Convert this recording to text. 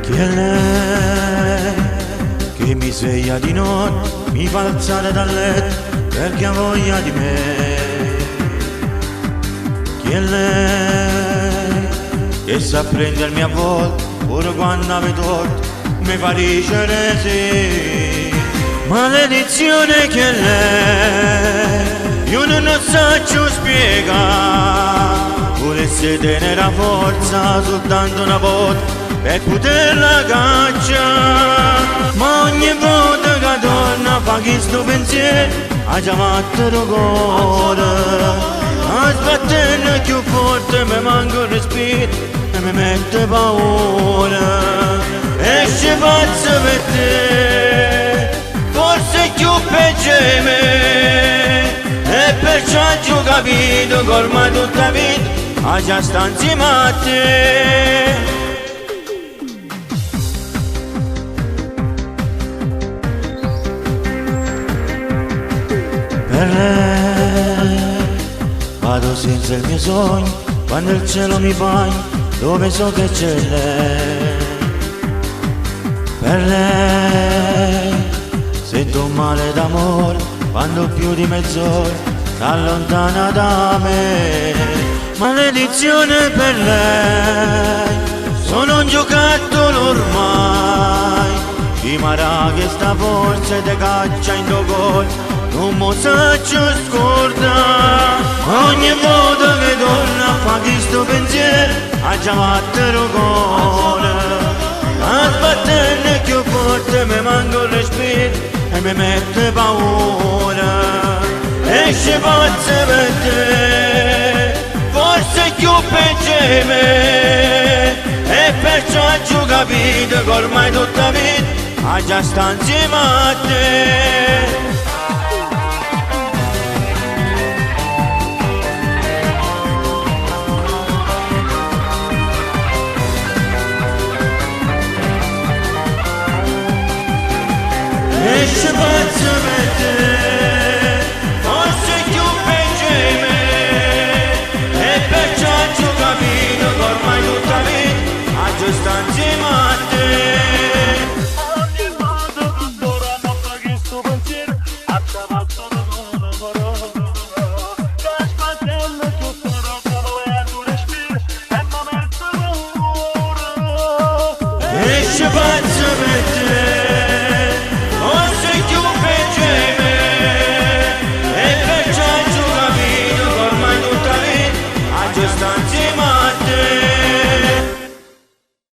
Chi è lei che mi sveglia di notte, mi fa alzare dal letto perché ha voglia di me? Chi è lei che sa prendermi a volte pure quando ave torto, mi fa dicere sì? Maledizione che è lei, io non so spiegare. Volesse tenere la forza soltanto una volta per poterla cacciare, ma ogni volta che torna fa questo pensiero ha già fatto il cuore, a sbatterne più forte mi manca il respiro e mi mette paura. Esce pazzo per te, forse più peggio di me, e perciò ho capito che ormai tutta la vita ha già sta insieme a te. Per lei vado senza il mio sogno, quando il cielo mi bagna, dove so che c'è lei. Per lei sento un male d'amore, quando più di mezz'ora s'allontana da me. Maledizione per lei, sono un giocattolo ormai, chi marà che sta forza te caccia in tuo cuore, non mo saccio scorda. Ogni volta che torna fa questo pensiero ha già fatto il cuore, a sbatterne più forte mi manca il respiro e mi mette paura. Esce pazzo per te, forse più peggio di me, e perciò ho capito che ormai tutta la vita ha già sta insieme a te. Esce pazzo per te, forse più peggio di me, e perciò ho capito che ormai tutta la vita ha già sta insieme a te. Ogni volta che torna fa questo pensiero a tavatto da coro, che sbattendo tutto come un respiro e mi mette paura. Esce pazzo